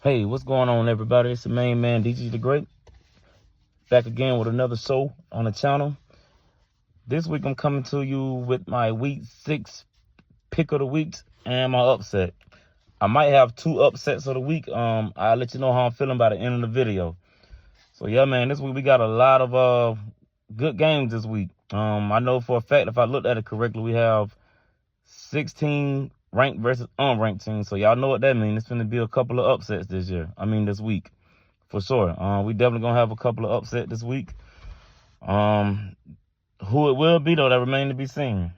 Hey, what's going on, everybody? It's the main man, DG the Great, back again with another show on the channel. This week, I'm coming to you with my Week 6 pick of the weeks and my upset. I might have 2 upsets of the week. I'll let you know how I'm feeling by the end of the video. So, yeah, man, this week we got a lot of good games this week. I know for a fact, if I looked at it correctly, we have 16 ranked versus unranked teams. So y'all know what that means. It's going to be a couple of upsets this week, for sure. We definitely going to have a couple of upsets this week. Who it will be, though, that remains to be seen.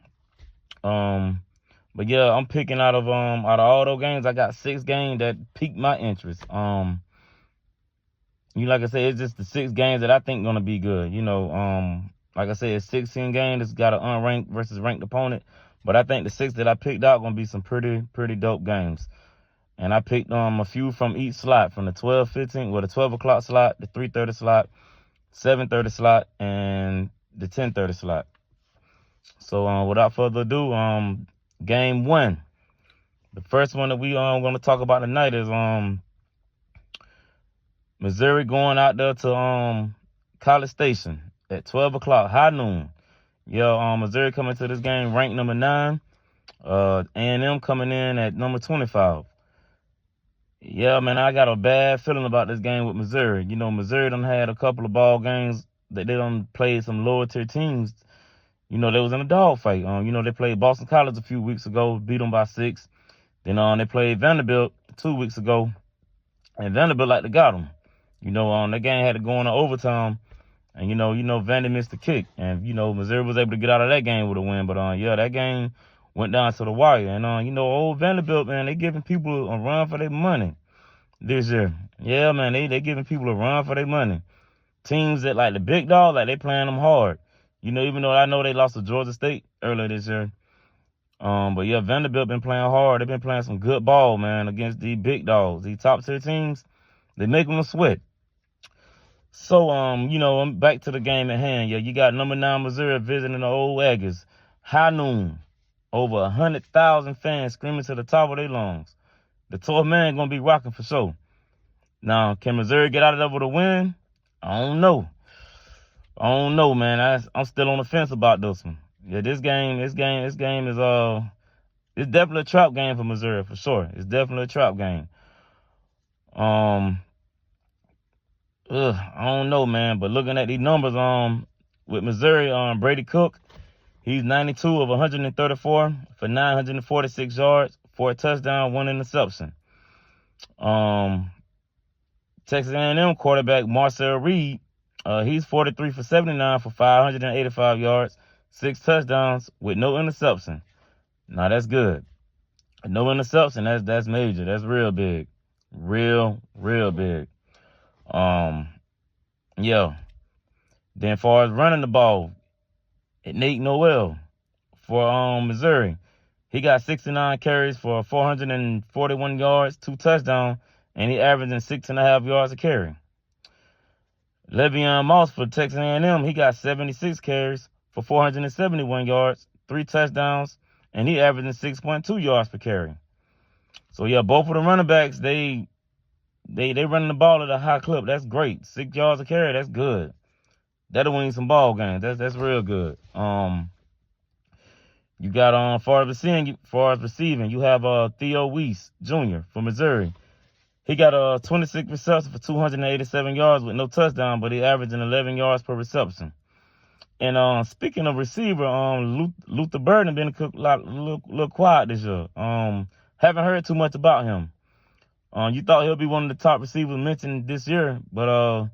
But yeah, I'm picking out of all those games. I got 6 games that piqued my interest. Like I said, it's just the 6 games that I think going to be good. Like I said, it's 16 games. It's got an unranked versus ranked opponent. But I think the 6 that I picked out going to be some pretty dope games. And I picked a few from each slot, from the 12 o'clock slot, the 3:30 slot, 7:30 slot, and the 10:30 slot. So without further ado, game 1. The first one that we going to talk about tonight is Missouri going out there to College Station at 12 o'clock, high noon. Yeah, Missouri coming to this game ranked number 9. A&M coming in at number 25. Yeah, man, I got a bad feeling about this game with Missouri. Missouri done had a couple of ball games that they done played some lower tier teams. They was in a dogfight. They played Boston College a few weeks ago, beat them by 6. Then they played Vanderbilt 2 weeks ago, and Vanderbilt like they got them. That game had to go into overtime. And, Vandy missed the kick. And, Missouri was able to get out of that game with a win. But, yeah, that game went down to the wire. And, old Vanderbilt, man, they giving people a run for their money this year. Yeah, man, they giving people a run for their money. Teams that, like the big dog, like they playing them hard. Even though I know they lost to Georgia State earlier this year. But, yeah, Vanderbilt been playing hard. They've been playing some good ball, man, against these big dogs. These top-tier teams, they make them sweat. So, I'm back to the game at hand. Yeah, you got number 9 Missouri visiting the old Aggies. High noon. Over 100,000 fans screaming to the top of their lungs. The 12th man going to be rocking for sure. Now, can Missouri get out of there with a win? I don't know. Man. I'm still on the fence about this one. Yeah, this game is, it's definitely a trap game for Missouri, for sure. It's definitely a trap game. I don't know, man, but looking at these numbers, with Missouri, Brady Cook, he's 92 of 134 for 946 yards, 4 touchdowns, 1 interception. Texas A&M quarterback Marcel Reed, he's 43 for 79 for 585 yards, 6 touchdowns with no interception. Now that's good. No interception, that's major. That's real big. Real big. Yeah. Then as far as running the ball, Nate Noel for Missouri, he got 69 carries for 441 yards, 2 touchdowns, and he averaging 6.5 yards a carry. Le'Veon Moss for Texas A&M, he got 76 carries for 471 yards, 3 touchdowns, and he averaging 6.2 yards per carry. So yeah, both of the running backs, they running the ball at a high clip. That's great. 6 yards a carry, that's good. That'll win some ball games. That's real good. You got as far as receiving, you have Theo Weiss Jr. from Missouri. He got 26 receptions for 287 yards with no touchdown, but he averaging 11 yards per reception. And speaking of receiver, Luther Burden been a little quiet this year. Haven't heard too much about him. You thought he'll be one of the top receivers mentioned this year, but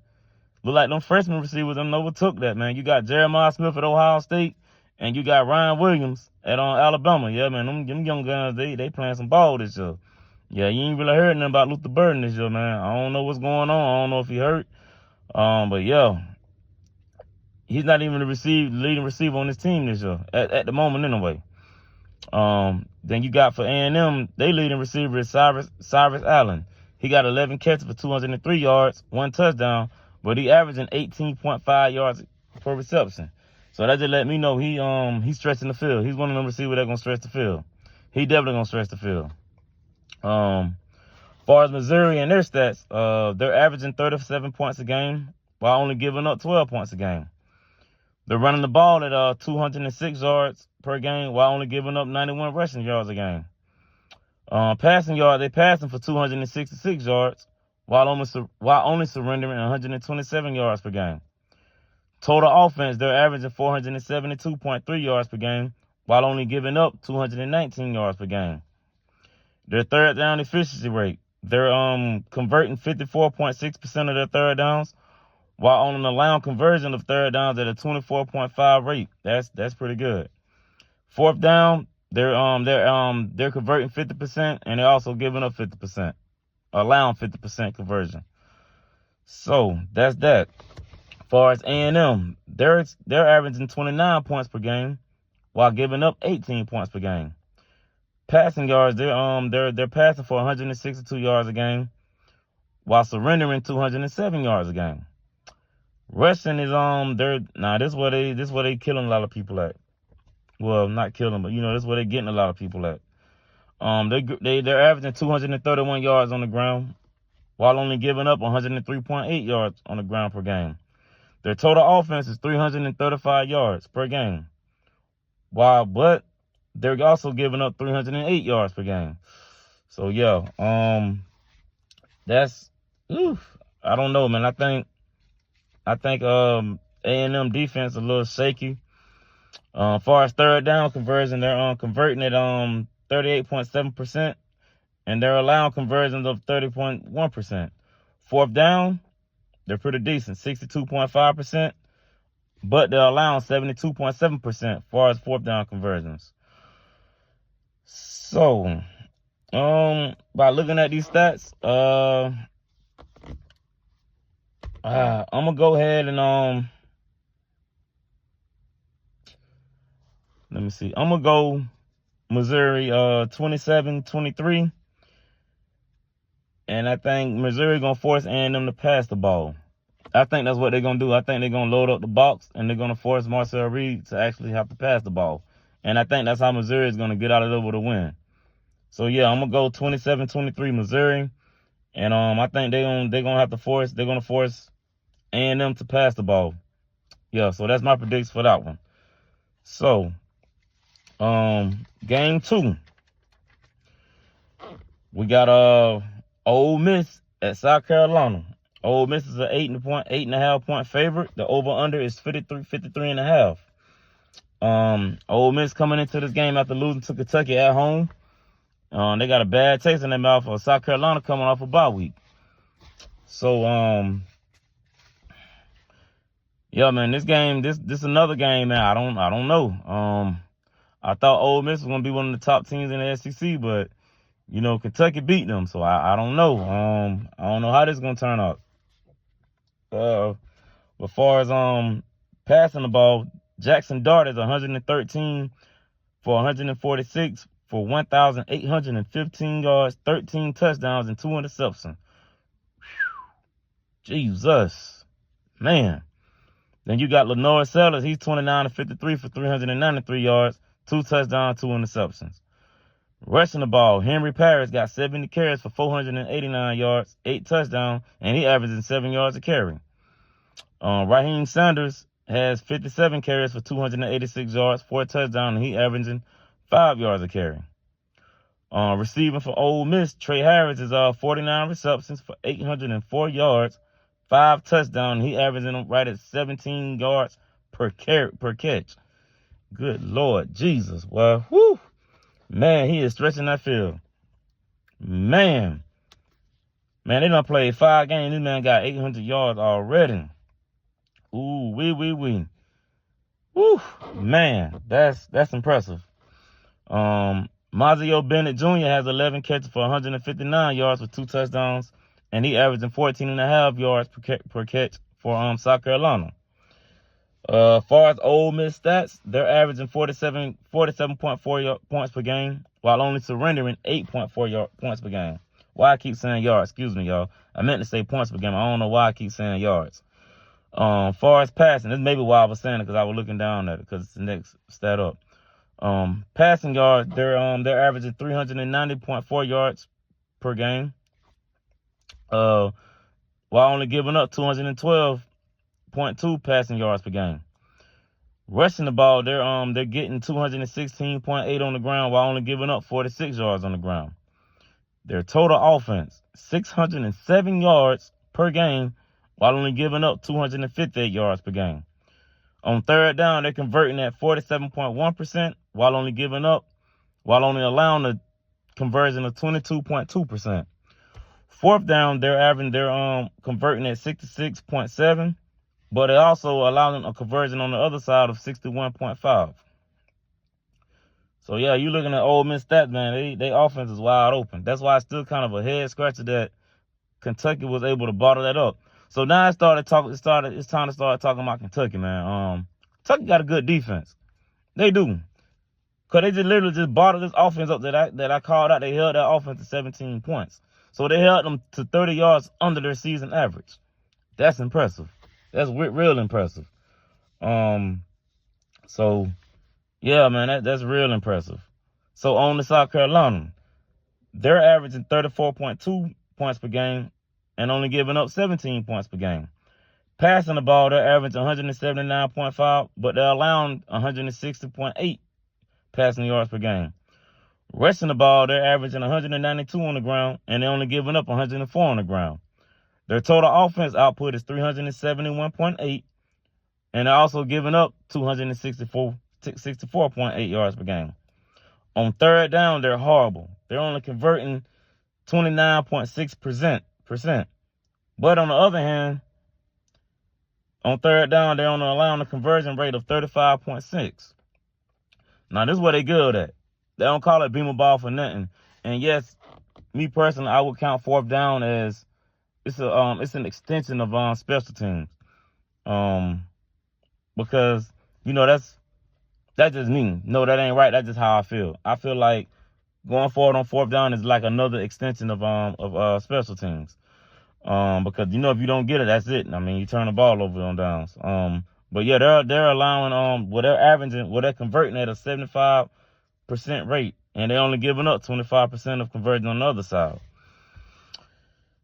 look like them freshman receivers them overtook that, man. You got Jeremiah Smith at Ohio State, and you got Ryan Williams at Alabama. Yeah, man, them young guns, they playing some ball this year. Yeah, you ain't really heard nothing about Luther Burden this year, man. I don't know what's going on. I don't know if he hurt. But yeah, he's not even the leading receiver on this team this year, at the moment anyway. Then you got for A&M, they leading receiver is Cyrus Allen. He got 11 catches for 203 yards, 1 touchdown, but he averaging 18.5 yards per reception. So that just let me know he's stretching the field. He's one of them receivers that's gonna stretch the field. He definitely gonna stretch the field. far as Missouri and their stats, they're averaging 37 points a game while only giving up 12 points a game. They're running the ball at 206 yards per game while only giving up 91 rushing yards a game. Passing yard, they're passing for 266 yards while only surrendering 127 yards per game. Total offense, they're averaging 472.3 yards per game while only giving up 219 yards per game. Their third down efficiency rate, they're converting 54.6% of their third downs while on an allowed conversion of third downs at a 24.5 rate. That's pretty good. Fourth down, they're converting 50% and they're also giving up 50%, allowing 50% conversion. So that's that. As far as A&M, they're averaging 29 points per game while giving up 18 points per game. Passing yards, they're passing for 162 yards a game while surrendering 207 yards a game. Rushing is this is where they killing a lot of people at. Well, not killing, but this is where they're getting a lot of people at. They're averaging 231 yards on the ground while only giving up 103.8 yards on the ground per game. Their total offense is 335 yards per game. But they're also giving up 308 yards per game. So yeah, that's I don't know, man. I think A&M defense a little shaky. As far as third down conversion, they're converting at 38.7%, and they're allowing conversions of 30.1%. Fourth down, they're pretty decent, 62.5%, but they're allowing 72.7% as far as fourth down conversions. So, by looking at these stats, I'm gonna go ahead and let me see. I'm gonna go Missouri 27-23. And I think Missouri gonna force A&M to pass the ball. I think that's what they're gonna do. I think they're gonna load up the box and they're gonna force Marcel Reed to actually have to pass the ball. And I think that's how Missouri is gonna get out of it with a win. So yeah, I'm gonna go 27-23 Missouri. And I think they're gonna force A&M to pass the ball. Yeah, so that's my prediction for that one. So game 2. We got Ole Miss at South Carolina. Ole Miss is an 8.5 point favorite. The over-under is 53.5. Ole Miss coming into this game after losing to Kentucky at home. They got a bad taste in their mouth for South Carolina coming off a bye week. So, yeah, man, this is another game, man. I don't know. I thought Ole Miss was gonna be one of the top teams in the SEC, but Kentucky beat them, so I don't know. I don't know how this is gonna turn out. As far as passing the ball, Jackson Dart is 113 for 146 for 1,815 yards, 13 touchdowns, and 2 interceptions. Jesus, man. Then you got Lenore Sellers. He's 29 to 53 for 393 yards, 2 touchdowns, 2 interceptions. Rushing the ball, Henry Parrish got 70 carries for 489 yards, 8 touchdowns, and he averaging 7 yards a carry. Raheem Sanders has 57 carries for 286 yards, 4 touchdowns, and he averaging 5 yards a carry. Receiving for Ole Miss, Trey Harris is 49 receptions for 804 yards, 5 touchdowns, and he averaging right at 17 yards per catch. Good Lord Jesus. Well, whew. Man, he is stretching that field. Man, they done played 5 games. This man got 800 yards already. Ooh, wee. Woo, man, that's impressive. Mazio Bennett Jr. has 11 catches for 159 yards with 2 touchdowns, and he averaging 14.5 yards per catch for South Carolina. Far as Ole Miss stats, they're averaging 47.4 points per game, while only surrendering 8.4 points per game. Why I keep saying yards? Excuse me, y'all. I meant to say points per game. I don't know why I keep saying yards. Far as passing, this may be why I was saying it, because I was looking down at it, because it's the next stat up. Passing yards, they're averaging 390.4 yards per game, while only giving up 212.2 passing yards per game. Rushing the ball, they're getting 216.8 on the ground while only giving up 46 yards on the ground. Their total offense, 607 yards per game while only giving up 258 yards per game. On third down, they're converting at 47.1% while only allowing a conversion of 22.2%. Fourth down, they're converting at 66.7%, but it also allowing a conversion on the other side of 61.5%. So yeah, you looking at Ole Miss stats, man. They offense is wide open. That's why it's still kind of a head scratcher that Kentucky was able to bottle that up. So now it's time to start talking about Kentucky, man. Kentucky got a good defense. They do. Cause they literally just bottled this offense up that I called out. They held that offense to 17 points. So they held them to 30 yards under their season average. That's impressive. That's real impressive. So yeah, man, that's real impressive. So on to South Carolina, they're averaging 34.2 points per game and only giving up 17 points per game. Passing the ball, they're averaging 179.5, but they're allowing 160.8 passing yards per game. Rushing the ball, they're averaging 192 on the ground, and they're only giving up 104 on the ground. Their total offense output is 371.8, and they're also giving up 264.8 yards per game. On third down, they're horrible. They're only converting 29.6%. But on the other hand, on third down, they're only allowing a conversion rate of 35.6. Now, this is what they're good at. They don't call it beamer ball for nothing. And yes, me personally, I would count fourth down as it's an extension of special teams. Because that's just me. No, that ain't right. That's just how I feel. I feel like going forward on fourth down is like another extension of special teams. Because if you don't get it, that's it. I mean, you turn the ball over on downs. But yeah, they're allowing they're converting at a 75% rate, and they're only giving up 25% of conversion on the other side.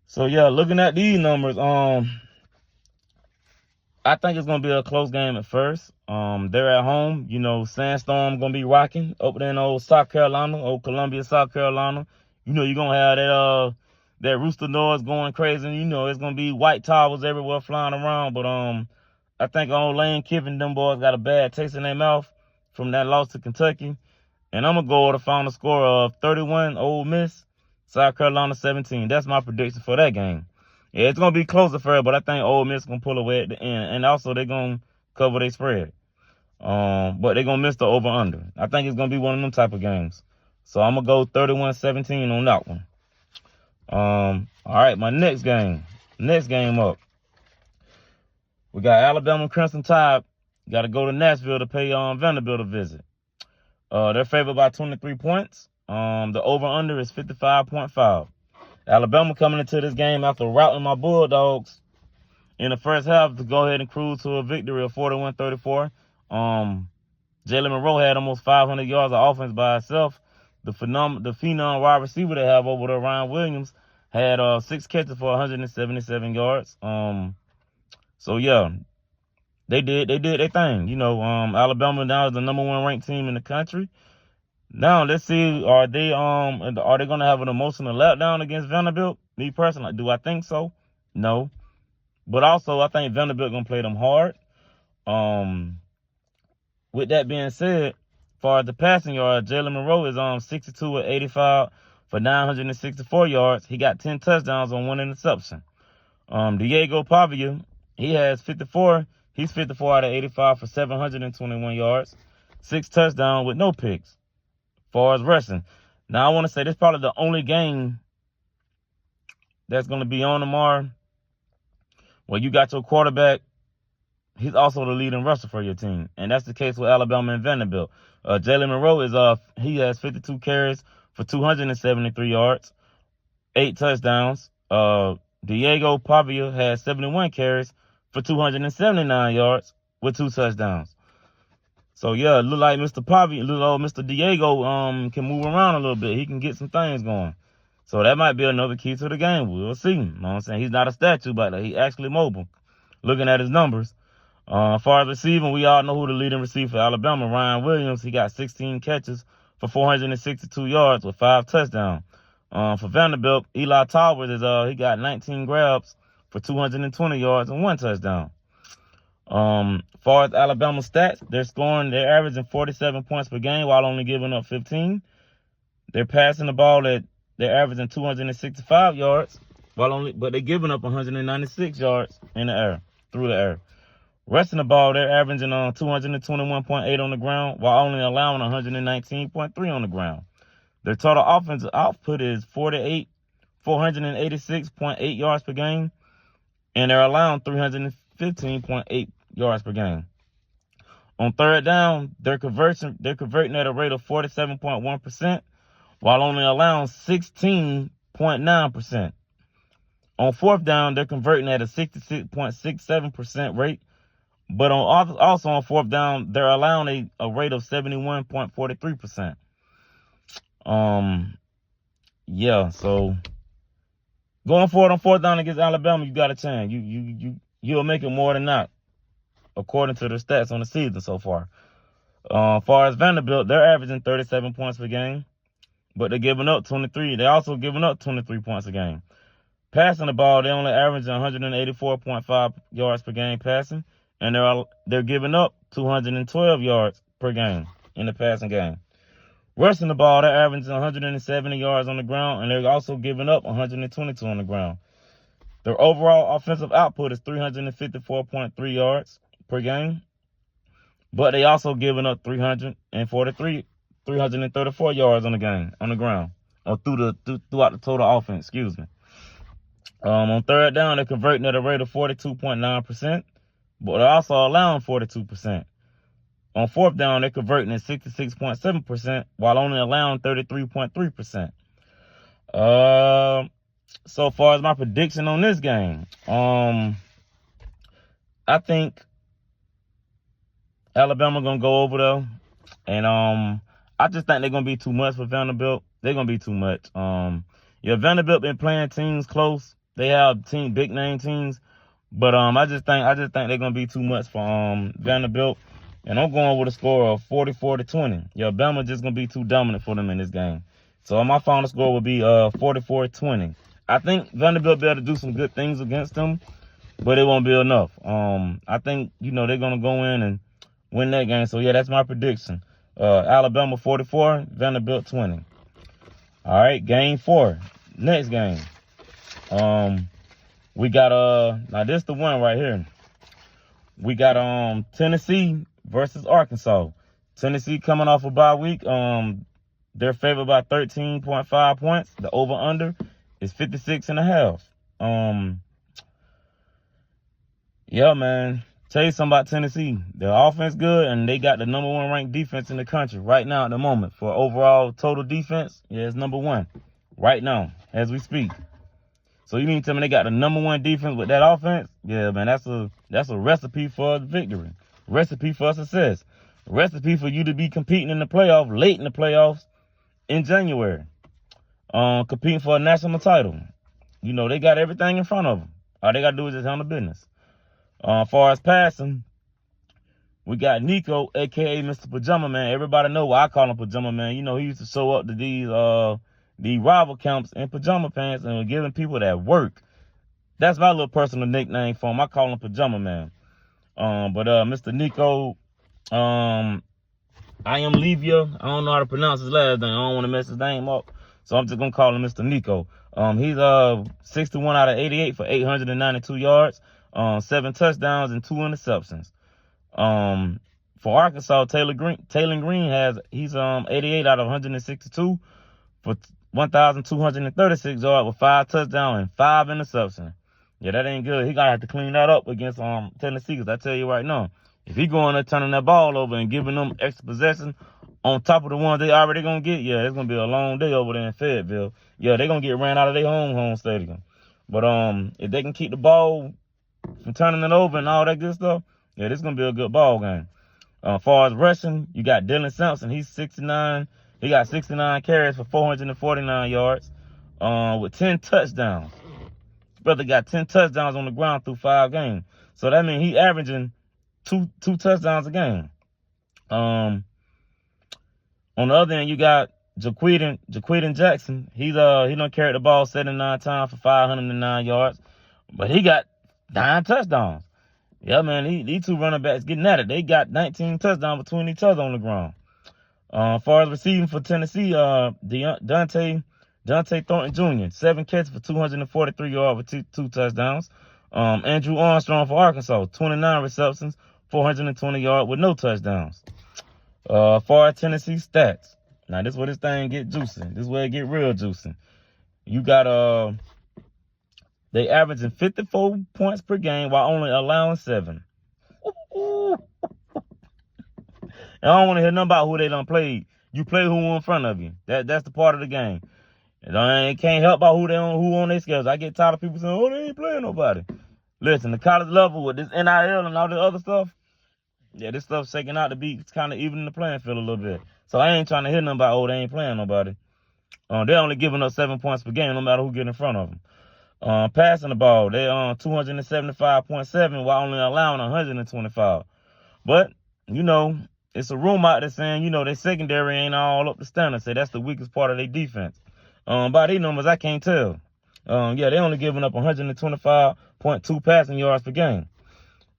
So yeah, looking at these numbers, I think it's gonna be a close game at first. They're at home. Sandstorm gonna be rocking up there in old Columbia, South Carolina. You're gonna have that rooster noise going crazy. And, it's gonna be white towels everywhere flying around. But I think old Lane Kiffin, them boys got a bad taste in their mouth from that loss to Kentucky. And I'm gonna go with a final score of 31 Ole Miss, South Carolina 17. That's my prediction for that game. Yeah, it's going to be closer for it, but I think Ole Miss going to pull away at the end. And also, they're going to cover their spread. But they're going to miss the over-under. I think it's going to be one of them type of games. So I'm going to go 31-17 on that one. All right, my next game up. We got Alabama Crimson Tide. Got to go to Nashville to pay Vanderbilt a visit. They're favored by 23 points. The over-under is 55.5. Alabama coming into this game after routing my Bulldogs in the first half to go ahead and cruise to a victory of 41-34. Jalen Monroe had almost 500 yards of offense by itself. The phenom wide receiver they have over there, Ryan Williams, had 6 catches for 177 yards. So yeah, they did their thing. Alabama now is the number 1 ranked team in the country. Now let's see, are they gonna have an emotional letdown against Vanderbilt? Me personally, do I think so? No. But also I think Vanderbilt gonna play them hard. With that being said, as far as the passing yards, Jalen Monroe is 62 of 85 for 964 yards. He got 10 touchdowns on 1 interception. Diego Pavia, he has 54. He's 54 out of 85 for 721 yards, 6 touchdowns with no picks. Far as rushing. Now, I want to say this is probably the only game that's going to be on tomorrow where you got your quarterback. He's also the leading rusher for your team. And that's the case with Alabama and Vanderbilt. Jalen Monroe he has 52 carries for 273 yards, 8 touchdowns. Diego Pavia has 71 carries for 279 yards with 2 touchdowns. So yeah, it look like Mr. Pavia, little old Mr. Diego, can move around a little bit. He can get some things going. So that might be another key to the game. We'll see. You know what I'm saying? He's not a statue, but he actually mobile. Looking at his numbers. As far as receiving, we all know who the leading receiver for Alabama, Ryan Williams. He got 16 catches for 462 yards with 5 touchdowns. For Vanderbilt, Eli Towers he got 19 grabs for 220 yards and 1 touchdown. As far as Alabama stats, they're averaging 47 points per game while only giving up 15. They're passing the ball they're averaging 265 yards but they're giving up 196 yards in the air, through the air. Rushing the ball, they're averaging 221.8 on the ground while only allowing 119.3 on the ground. Their total offensive output is 486.8 yards per game, and they're allowing 315.8 yards per game. On third down, they're converting at a rate of 47.1%, while only allowing 16.9%. On fourth down, they're converting at a 66.67% rate, but also on fourth down, they're allowing a rate of 71.43%. Yeah, so going forward on fourth down against Alabama, you got a chance. You'll make it more than not, according to the stats on the season so far. As far as Vanderbilt, they're averaging 37 points per game, but they're giving up 23. They're also giving up 23 points a game. Passing the ball, they're only averaging 184.5 yards per game passing, and they're giving up 212 yards per game in the passing game. Rushing the ball, they're averaging 170 yards on the ground, and they're also giving up 122 on the ground. Their overall offensive output is 354.3 yards per game, but they also giving up 334 yards on the ground, or throughout the total offense. Excuse me. On third down, they're converting at a rate of 42.9%, but they're also allowing 42%. On fourth down, they're converting at 66.7%, while only allowing 33.3%. So far as my prediction on this game, I think Alabama gonna go over there, and I just think they're gonna be too much for Vanderbilt. They're gonna be too much. Vanderbilt been playing teams close. They have big name teams, but I just think they're gonna be too much for Vanderbilt, and I'm going with a score of 44-20. Bama just gonna be too dominant for them in this game. So my final score would be 44-20. I think Vanderbilt be able to do some good things against them, but it won't be enough. I think they're gonna go in and win that game. So yeah, that's my prediction. Alabama 44, Vanderbilt 20. All right, game 4. Next game. We got now this the one right here. We got Tennessee versus Arkansas. Tennessee coming off a bye week. They're favored by 13.5 points. The over under is 56.5. Yeah, man. Tell you something about Tennessee. Their offense good, and they got the number 1 ranked defense in the country right now at the moment for overall total defense. Yeah, it's number 1 right now as we speak. So you mean to tell me they got the number 1 defense with that offense? Yeah, man, that's a recipe for victory, recipe for success, recipe for you to be competing in the playoff, late in the playoffs in January, competing for a national title. They got everything in front of them. All they got to do is just handle business. As far as passing, we got Nico, a.k.a. Mr. Pajama Man. Everybody know why I call him Pajama Man. He used to show up to these rival camps in pajama pants and giving people that work. That's my little personal nickname for him. I call him Pajama Man. But Mr. Nico, I am Levia. I don't know how to pronounce his last name. I don't want to mess his name up. So I'm just going to call him Mr. Nico. He's 61 out of 88 for 892 yards. 7 touchdowns and 2 interceptions. For Arkansas, Taylor Green he's 88 out of 162 for 1,236 yards with 5 touchdowns and 5 interceptions. Yeah, that ain't good. He gotta have to clean that up against Tennessee, because I tell you right now, if he going there turning that ball over and giving them extra possession on top of the ones they already gonna get, yeah, it's gonna be a long day over there in Fayetteville. Yeah, they're gonna get ran out of their home stadium. But if they can keep the ball from turning it over and all that good stuff, yeah, this is going to be a good ball game. As far as rushing, you got Dylan Sampson. He's 69. He got 69 carries for 449 yards. with 10 touchdowns. Brother got 10 touchdowns on the ground through 5 games. So that means he averaging two touchdowns a game. On the other end, you got Jaquidin Jackson. He done carried the ball 79 times for 509 yards, but he got 9 touchdowns. Yeah, man, these two running backs getting at it. They got 19 touchdowns between each other on the ground. As far as receiving for Tennessee, Dante Thornton Jr., 7 catches for 243 yards with 2 touchdowns. Andrew Armstrong for Arkansas, 29 receptions, 420 yards with no touchdowns. As far as Tennessee stats, now this is where this thing get juicing. This is where it get real juicing. You got they averaging 54 points per game while only allowing 7. I don't want to hear nothing about who they done played. You play who in front of you. That's the part of the game. It can't help about who on their schedule. I get tired of people saying, "Oh, they ain't playing nobody." Listen, the college level with this NIL and all this other stuff, yeah, this stuff's shaking out to be kind of evening the playing field a little bit. So I ain't trying to hear nothing about, oh, they ain't playing nobody. They're only giving up 7 points per game, no matter who get in front of them. Passing the ball, they're on 275.7 while only allowing 125. But, you know, it's a rumor out there saying, you know, their secondary ain't all up to standard. Say that's the weakest part of their defense. By these numbers, I can't tell. Yeah, they only giving up 125.2 passing yards per game.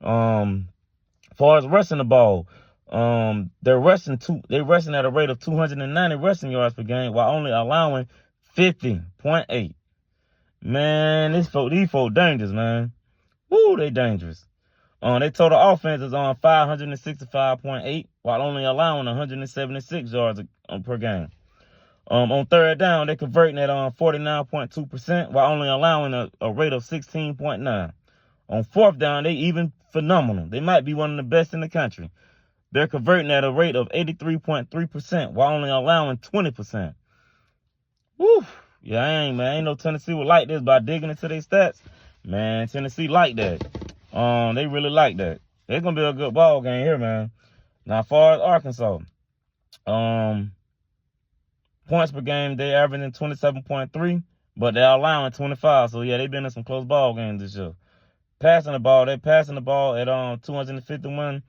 As far as rushing the ball, they're rushing at a rate of 290 rushing yards per game while only allowing 50.8. Man, these folk dangerous, man. Woo, they dangerous. Their total offense is on 565.8 while only allowing 176 yards per game. On third down, they're converting at 49.2% while only allowing a rate of 16.9. On fourth down, they even phenomenal. They might be one of the best in the country. They're converting at a rate of 83.3% while only allowing 20%. Woo! Yeah, ain't no Tennessee would like this by digging into their stats. Man, Tennessee like that. They really like that. It's gonna be a good ball game here, man. Now, as far as Arkansas, points per game, they averaging 27.3, but they're allowing 25. So yeah, they've been in some close ball games this year. Passing the ball, they're passing the ball at 251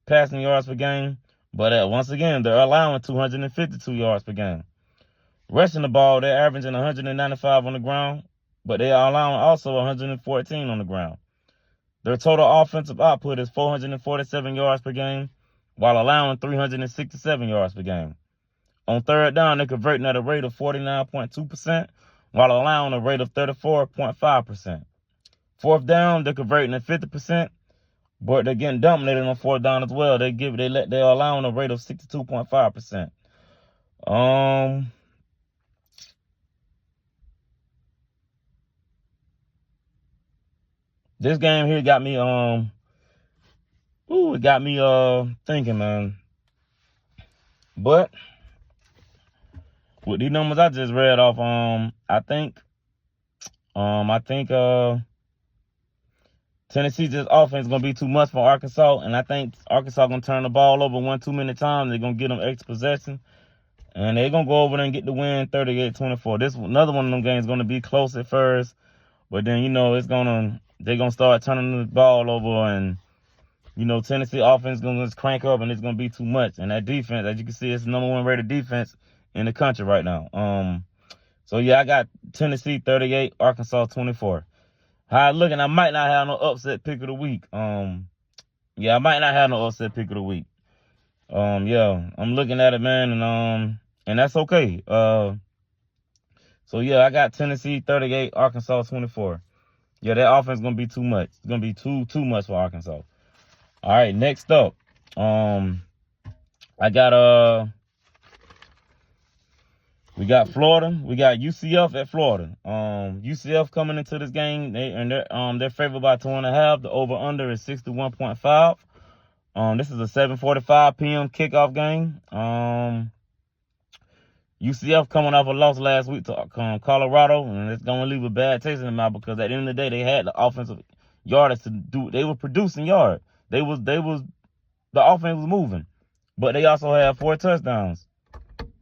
passing yards per game, but once again, they're allowing 252 yards per game. Rushing the ball, they're averaging 195 on the ground, but they are allowing also 114 on the ground. Their total offensive output is 447 yards per game, while allowing 367 yards per game. On third down, they're converting at a rate of 49.2%, while allowing a rate of 34.5%. Fourth down, they're converting at 50%, but they're getting dominated on fourth down as well. They're allowing a rate of 62.5%. This game here got me thinking, man. But with these numbers I just read off, I think Tennessee's just offense is gonna be too much for Arkansas, and I think Arkansas gonna turn the ball over one too many times. They're gonna get them extra possession, and they're gonna go over there and get the win 38-24. This another one of them games gonna be close at first, but then you know they're gonna start turning the ball over, and you know Tennessee offense is gonna just crank up, and it's gonna be too much. And that defense, as you can see, it's the #1 rated defense in the country right now. So yeah, I got Tennessee 38, Arkansas 24. How I looking? I might not have no upset pick of the week. Yeah, I might not have no upset pick of the week. Yeah, I'm looking at it, man, and that's okay. So yeah, I got Tennessee 38, Arkansas 24. Yeah, that offense is gonna be too much. It's gonna be too much for Arkansas. All right, next up, we got Florida. We got UCF at Florida. UCF coming into this game, they're favored by 2.5. The over/under is 61.5. This is a 7:45 p.m. kickoff game. UCF coming off a loss last week to Colorado, and it's gonna leave a bad taste in their mouth because at the end of the day, they had the offensive yardage to do. They were producing yards. The offense was moving, but they also had 4 touchdowns.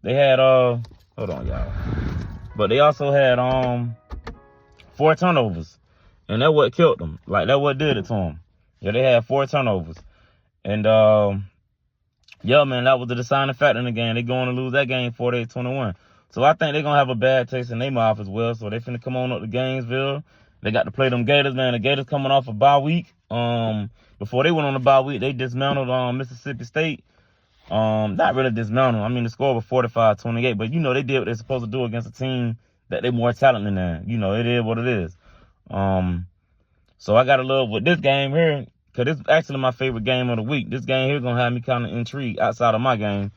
They had hold on, y'all. But they also had 4 turnovers. And that's what killed them. Like, that's what did it to them. Yeah, they had 4 turnovers. And, yeah, man, that was the deciding factor in the game. They're going to lose that game 48-21. So I think they're going to have a bad taste in their mouth as well. So they finna come on up to Gainesville. They got to play them Gators, man. The Gators coming off a bye week. Before they went on the bye week, they dismantled Mississippi State. Not really dismantled. I mean, the score was 45-28. But, you know, they did what they're supposed to do against a team that they're more talented than. You know, it is what it is. So I got to love with this game here, because it's actually my favorite game of the week. This game here is going to have me kind of intrigued outside of my game.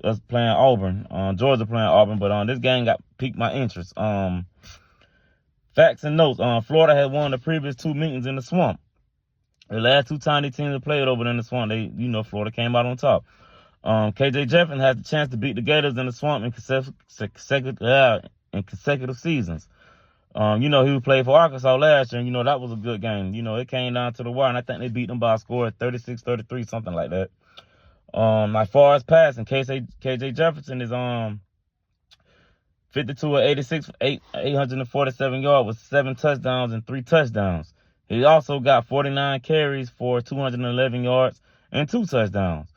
Us playing Auburn. Georgia playing Auburn, but this game piqued my interest. Facts and notes. Florida had won the previous 2 meetings in the Swamp. The last 2 times these teams have played over in the Swamp, Florida came out on top. KJ Jefferson had the chance to beat the Gators in the Swamp in consecutive seasons. He played for Arkansas last year, and, that was a good game. It came down to the wire, and I think they beat them by a score of 36-33, something like that. As far as passing, KJ Jefferson is 52 of 86, 847 yards with 7 touchdowns and 3 touchdowns. He also got 49 carries for 211 yards and 2 touchdowns.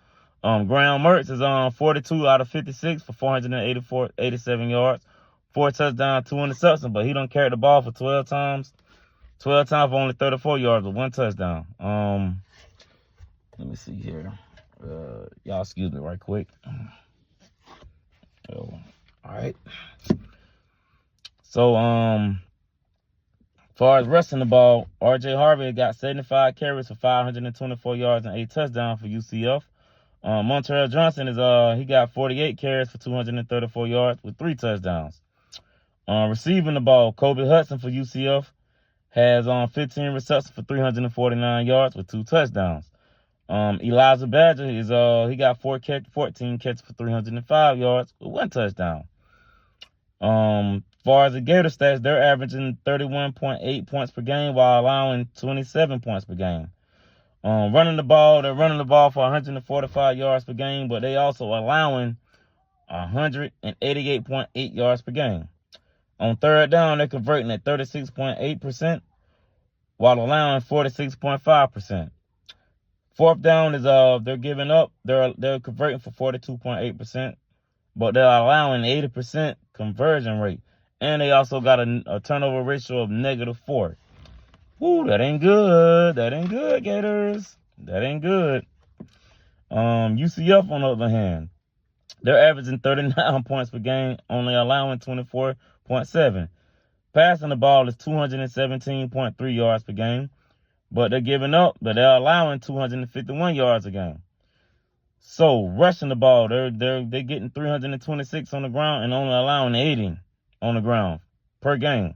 Graham Mertz is 42 out of 56 for 487 yards, 4 touchdowns, 2 interceptions, but he don't carry the ball for 12 times for only 34 yards with 1 touchdown. Let me see here. Y'all excuse me right quick. All right. So, as far as rushing the ball, R.J. Harvey got 75 carries for 524 yards and 8 touchdowns for UCF. Montrell Johnson he got 48 carries for 234 yards with 3 touchdowns. Receiving the ball, Kobe Hudson for UCF has 15 receptions for 349 yards with 2 touchdowns. Elijah Badger he got 14 catches for 305 yards with 1 touchdown. As far as the Gator stats, they're averaging 31.8 points per game while allowing 27 points per game. They're running the ball for 145 yards per game, but they also allowing 188.8 yards per game. On third down, they're converting at 36.8% while allowing 46.5%. Fourth down is they're giving up. They're converting for 42.8%, but they're allowing 80% conversion rate, and they also got a turnover ratio of -4. Woo, that ain't good. That ain't good, Gators. That ain't good. UCF on the other hand, they're averaging 39 points per game, only allowing 24.7. Passing the ball is 217.3 yards per game. But they're they're allowing 251 yards a game. So rushing the ball, they're getting 326 on the ground and only allowing 80 on the ground per game.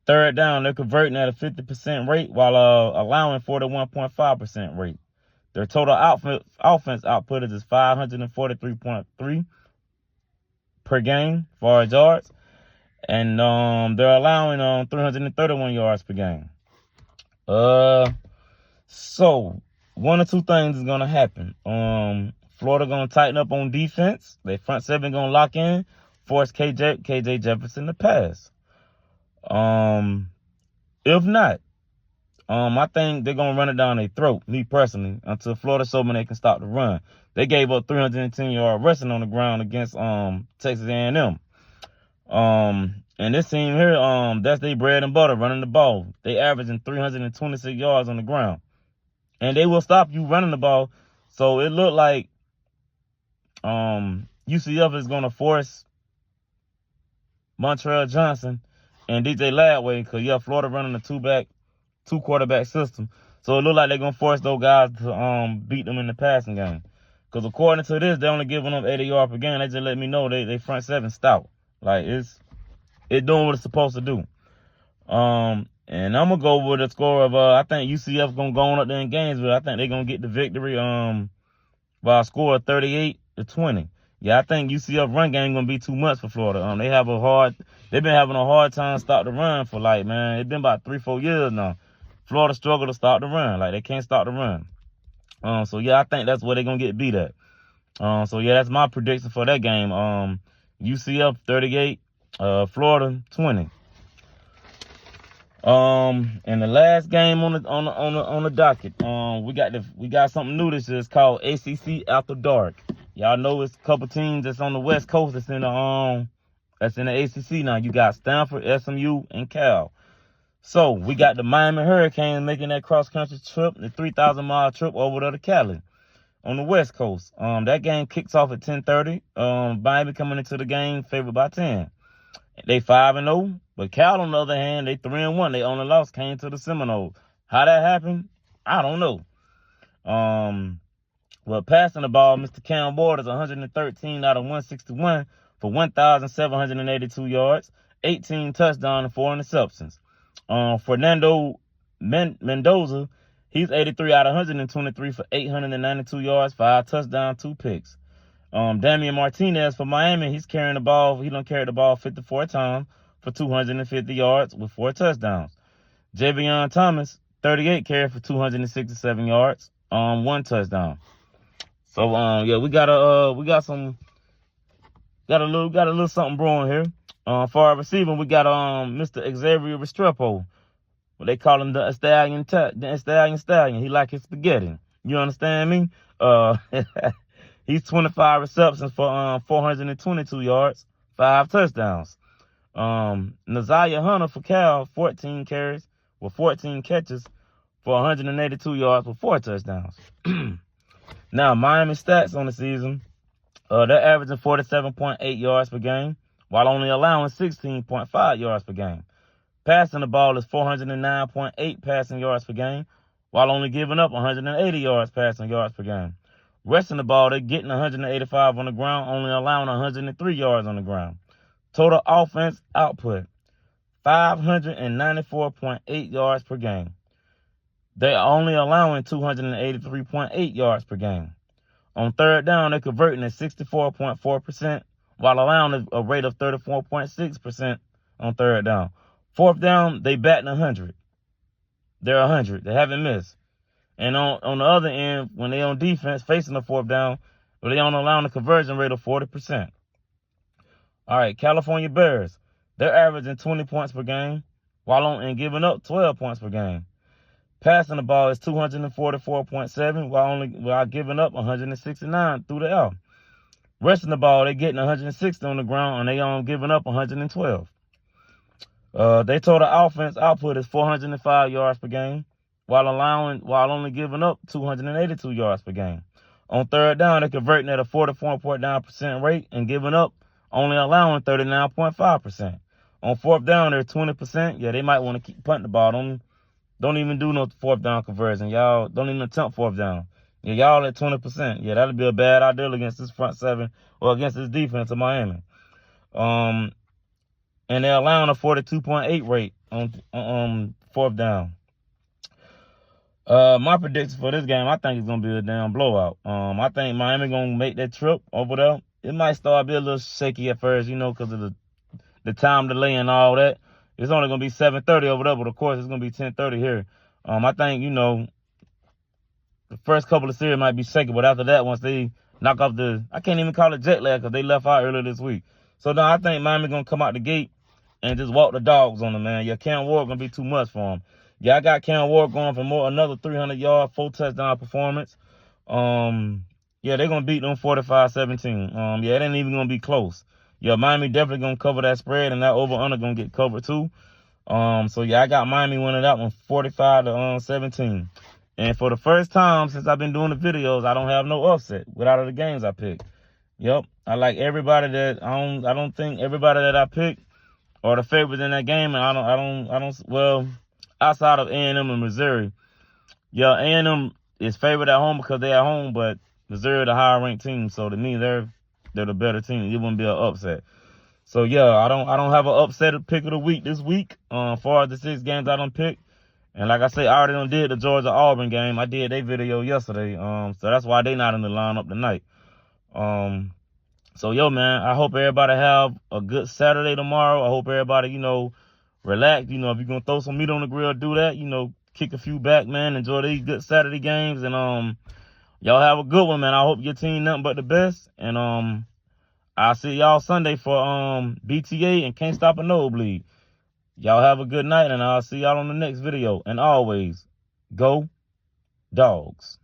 Third down, they're converting at a 50% rate while allowing 41.5% rate. Their total offense output is 543.3 per game as far as yards, and they're allowing 331 yards per game. So one or two things is gonna happen. Florida gonna tighten up on defense. Their front seven gonna lock in, force KJ Jefferson to pass. If not, I think they're gonna run it down their throat, me personally, until Florida show me they can stop the run. They gave up 310-yard rushing on the ground against Texas A&M. And this team here, that's their bread and butter, running the ball. They averaging 326 yards on the ground. And they will stop you running the ball. So it looked like UCF is going to force Montrell Johnson and DJ Ladway, because, Florida running a two quarterback system. So it looked like they're going to force those guys to beat them in the passing game. Because according to this, they're only giving them 80 yards per game. They just let me know they front seven stout. Like, it's doing what it's supposed to do. And I'm going to go with a score of, I think UCF going to go on up there in Gainesville. I think they're going to get the victory by a score of 38-20. Yeah, I think UCF run game going to be too much for Florida. They've been having a hard time stop the run for it's been about 3-4 years now. Florida struggle to stop the run. Like, they can't stop the run. So I think that's where they're going to get beat at. That's my prediction for that game. UCF 38, Florida 20. And the last game on the docket, we got something new this year. It's called ACC After Dark. Y'all know it's a couple teams that's on the West Coast that's in the ACC now. You got Stanford, SMU, and Cal. So we got the Miami Hurricanes making that cross country trip, the 3,000-mile trip over to Cali on the West Coast. That game kicks off at 10:30. Miami coming into the game favored by 10. They 5-0, but Cal on the other hand, they 3-1. They only lost came to the Seminoles. How that happened, I don't know. Well, passing the ball, Mr. Cam Ward is 113 out of 161 for 1,782 yards, 18 touchdowns, and 4 interceptions. Fernando Mendoza, he's 83 out of 123 for 892 yards, 5 touchdowns, 2 picks. Damian Martinez for Miami, he's carrying the ball. He done carried the ball 54 times for 250 yards with 4 touchdowns. Javion Thomas, 38 carries for 267 yards, 1 touchdown. So yeah, we got a little something brewing here. For our receiving, we got Mr. Xavier Restrepo. Well, they call him the Stallion. He like his spaghetti. You understand me? He's 25 receptions for 422 yards, 5 touchdowns. Naziah Hunter for Cal, 14 carries with 14 catches for 182 yards with 4 touchdowns. Now, Miami stats on the season, they're averaging 47.8 yards per game, while only allowing 16.5 yards per game. Passing the ball is 409.8 passing yards per game, while only giving up 180 yards passing yards per game. Resting the ball, they're getting 185 on the ground, only allowing 103 yards on the ground. Total offense output, 594.8 yards per game. They're only allowing 283.8 yards per game. On third down, they're converting at 64.4%, while allowing a rate of 34.6% on third down. Fourth down, they batting 100. They're 100. They haven't missed. And on the other end, when they on defense facing the fourth down, they only allowing a conversion rate of 40%. All right, California Bears, they're averaging 20 points per game, and giving up 12 points per game. Passing the ball is 244.7, while giving up 169 through the air. Resting the ball, they're getting 160 on the ground, and they giving up 112. Their total offense output is 405 yards per game, while only giving up 282 yards per game. On third down, they're converting at a 44.9% rate and giving up, only allowing 39.5%. On fourth down, they're 20%. Yeah, they might want to keep punting the ball. Don't even do no fourth down conversion. Y'all don't even attempt fourth down. Yeah, y'all at 20%. Yeah, that'll be a bad idea against this front seven or against this defense of Miami. And they're allowing a 42.8 rate on fourth down. My prediction for this game, I think it's gonna be a damn blowout. I think Miami gonna make that trip over there. It might start be a little shaky at first, because of the time delay and all that. It's only gonna be 7:30 over there, but of course it's gonna be 10:30 here. I think the first couple of series might be shaky, but after that, once they knock off I can't even call it jet lag because they left out earlier this week. So now I think Miami gonna come out the gate and just walk the dogs on them, man. Yeah, Cam Ward gonna be too much for him. Yeah, I got Cam Ward going for another 300-yard, 4 touchdown performance. Yeah, they're gonna beat them 45-17. Yeah, it ain't even gonna be close. Yeah, Miami definitely gonna cover that spread, and that over/under gonna get covered too. So yeah, I got Miami winning that one 45-17. And for the first time since I've been doing the videos, I don't have no upset without the games I picked. Yep, I like everybody that I don't think everybody that I picked are the favorites in that game, and well, outside of A&M and Missouri. Yeah, A&M is favored at home because they're at home, but Missouri the higher ranked team, so to me they're the better team. It wouldn't be an upset. So yeah, I don't have an upset pick of the week this week. As far as the 6 games I done picked. And like I say, I already did the Georgia-Auburn game. I did their video yesterday. So that's why they not in the lineup tonight. So yo, man, I hope everybody have a good Saturday tomorrow. I hope everybody, relax. If you're gonna throw some meat on the grill, do that. Kick a few back, man. Enjoy these good Saturday games, and y'all have a good one, man. I hope your team nothing but the best. And I'll see y'all Sunday for BTA and Can't Stop a Nosebleed. Y'all have a good night, and I'll see y'all on the next video. And always, go Dogs.